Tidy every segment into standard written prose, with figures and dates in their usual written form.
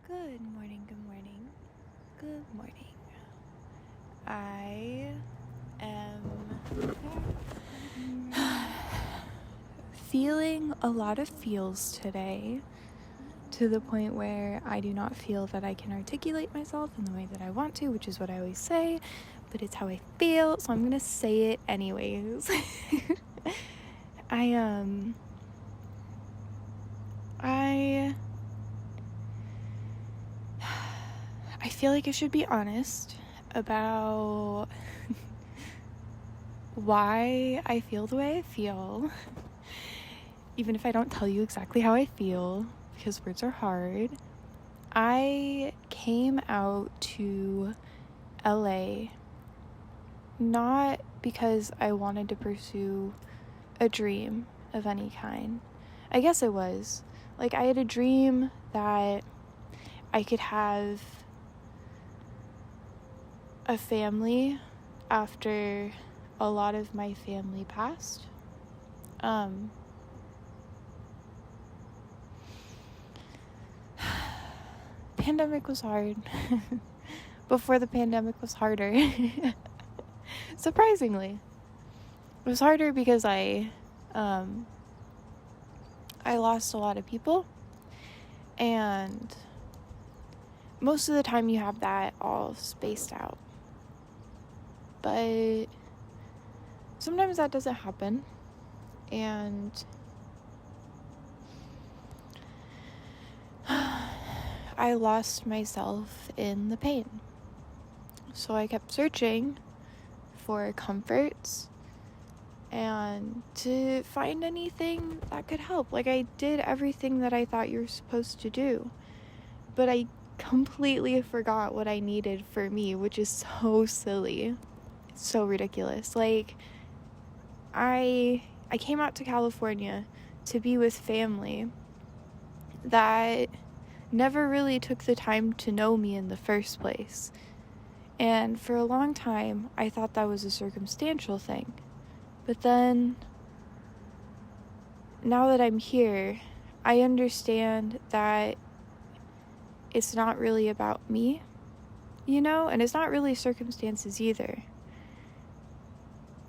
Good morning, good morning, good morning. I am feeling a lot of feels today, to the point where I do not feel that I can articulate myself in the way that I want to, which is what I always say, but it's how I feel, so I'm gonna say it anyways. I feel like I should be honest about why I feel the way I feel, even if I don't tell you exactly how I feel, because words are hard. I came out to LA not because I wanted to pursue a dream of any kind. I guess it was. Like, I had a dream that I could have a family after a lot of my family passed. Pandemic was hard. Before the pandemic was harder. Surprisingly. It was harder because I lost a lot of people, and most of the time you have that all spaced out. But sometimes that doesn't happen, and I lost myself in the pain. So I kept searching for comforts and to find anything that could help. Like, I did everything that I thought you were supposed to do, but I completely forgot what I needed for me, which is so silly. It's so ridiculous. Like, I came out to California to be with family that never really took the time to know me in the first place. And for a long time, I thought that was a circumstantial thing. But then, now that I'm here, I understand that it's not really about me, and it's not really circumstances either.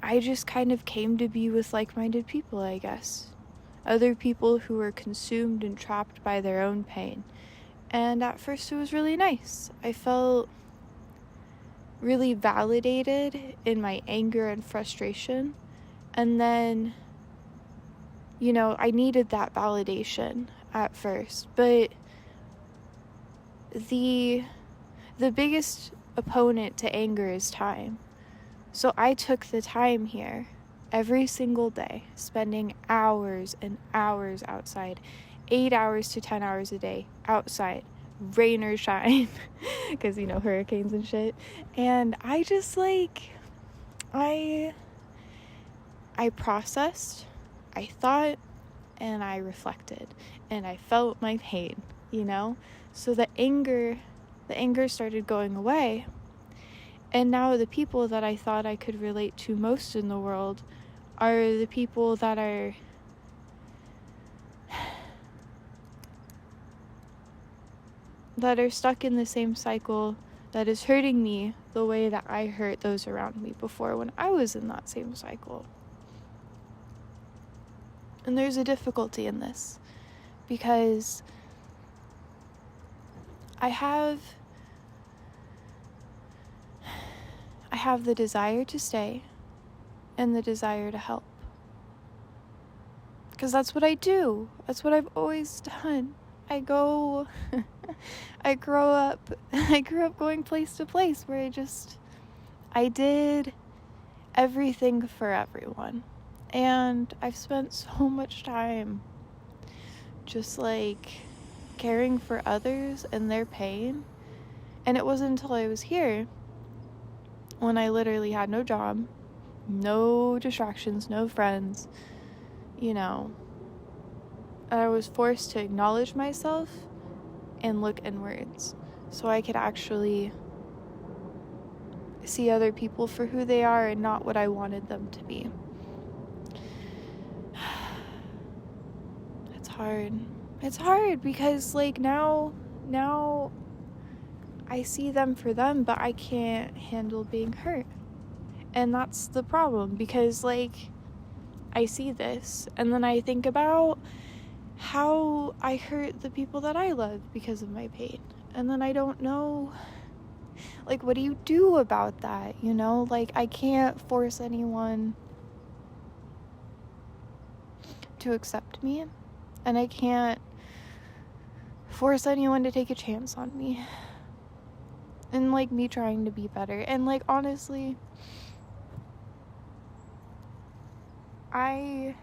I just kind of came to be with like-minded people, I guess. Other people who were consumed and trapped by their own pain. And at first it was really nice. I felt really validated in my anger and frustration. And then, I needed that validation at first. But the biggest opponent to anger is time. So I took the time here every single day, spending hours and hours outside, 8 hours to 10 hours a day outside, rain or shine, because, hurricanes and shit. And I just, I processed, I thought, and I reflected, and I felt my pain, So the anger started going away. And now the people that I thought I could relate to most in the world are the people that are stuck in the same cycle that is hurting me the way that I hurt those around me before when I was in that same cycle. And there's a difficulty in this because I have the desire to stay and the desire to help. Because that's what I do. That's what I've always done. I grew up going place to place where I did everything for everyone. And I've spent so much time just caring for others and their pain. And it wasn't until I was here, when I literally had no job, no distractions, no friends, I was forced to acknowledge myself and look inwards so I could actually see other people for who they are and not what I wanted them to be. It's hard because now I see them for them, but I can't handle being hurt. And that's the problem, because like I see this and then I think about how I hurt the people that I love because of my pain. And then I don't know, like, what do you do about that? You know, like, I can't force anyone to accept me, and I can't force anyone to take a chance on me. And like me trying to be better. And like, honestly, I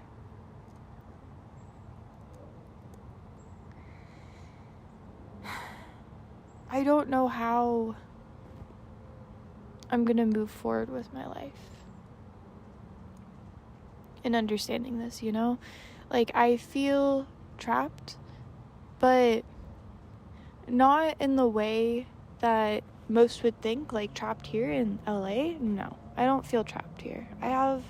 don't know how I'm gonna move forward with my life in understanding this, you know? Like, I feel trapped, but not in the way that most would think, like trapped here in LA. No, I don't feel trapped here. I have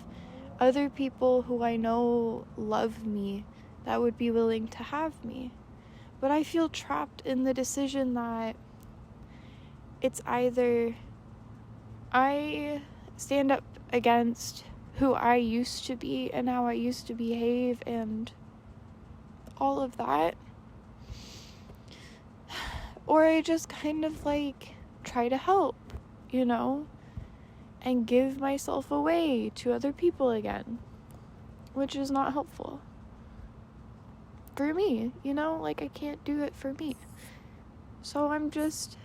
other people who I know love me that would be willing to have me. But I feel trapped in the decision that it's either I stand up against who I used to be and how I used to behave and all of that, or I just kind of like try to help, you know, and give myself away to other people again, which is not helpful for me, you know, like I can't do it for me. So I'm just,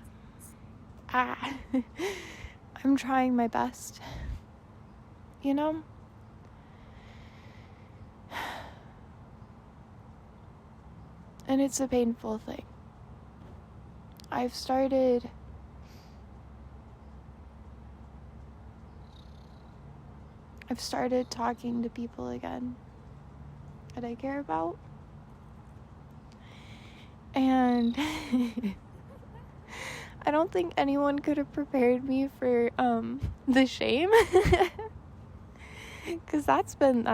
I'm trying my best, you know? And it's a painful thing. I've started talking to people again that I care about. And I don't think anyone could have prepared me for the shame. Cuz that's been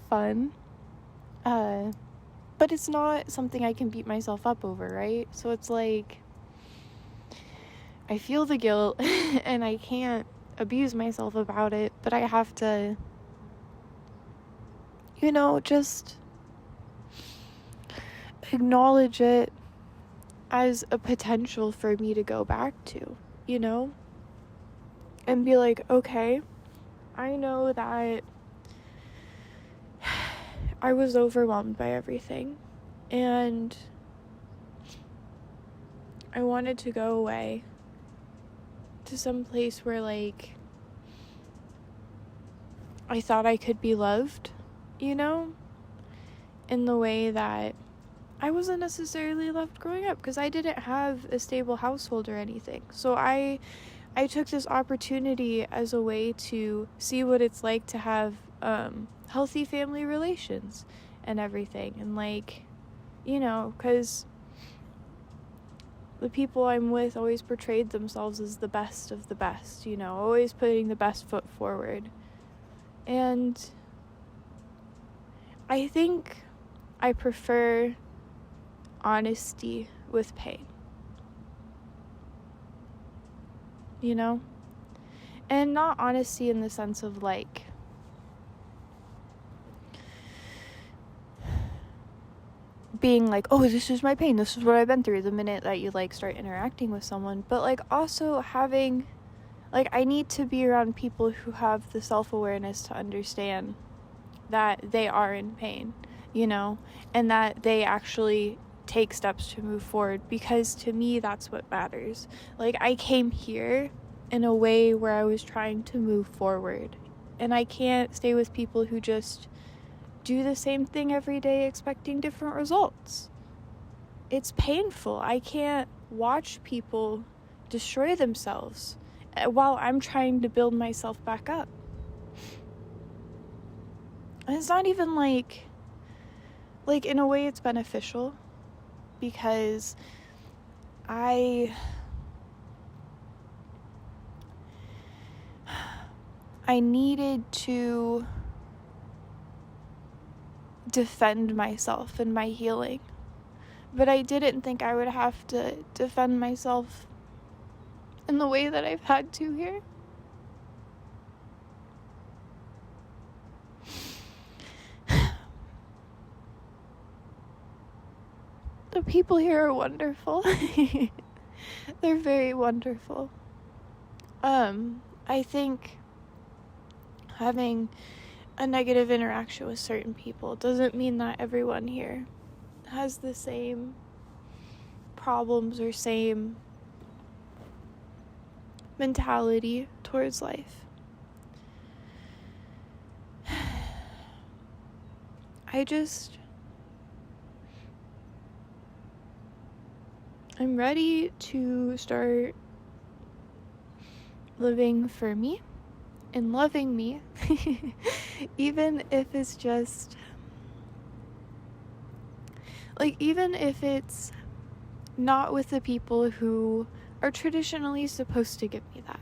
fun. But it's not something I can beat myself up over, right? So it's like I feel the guilt and I can't abuse myself about it, but I have to, you know, just acknowledge it as a potential for me to go back to, you know? And be like, okay, I know that I was overwhelmed by everything and I wanted to go away to some place where like I thought I could be loved, you know, in the way that I wasn't necessarily loved growing up because I didn't have a stable household or anything. So I took this opportunity as a way to see what it's like to have healthy family relations and everything. And like, you know, because the people I'm with always portrayed themselves as the best of the best, you know, always putting the best foot forward. And I think I prefer honesty with pain, you know? And not honesty in the sense of like being like, oh, this is my pain, this is what I've been through the minute that you like start interacting with someone, but like also having like I need to be around people who have the self-awareness to understand that they are in pain, you know, and that they actually take steps to move forward, because to me that's what matters. Like I came here in a way where I was trying to move forward, and I can't stay with people who just do the same thing every day expecting different results. It's painful. I can't watch people destroy themselves while I'm trying to build myself back up. And it's not even like in a way it's beneficial, because I needed to defend myself and my healing, but I didn't think I would have to defend myself in the way that I've had to here. The people here are wonderful. They're very wonderful. I think having a negative interaction with certain people doesn't mean that everyone here has the same problems or same mentality towards life. I'm ready to start living for me and loving me, even if it's just, even if it's not with the people who are traditionally supposed to give me that.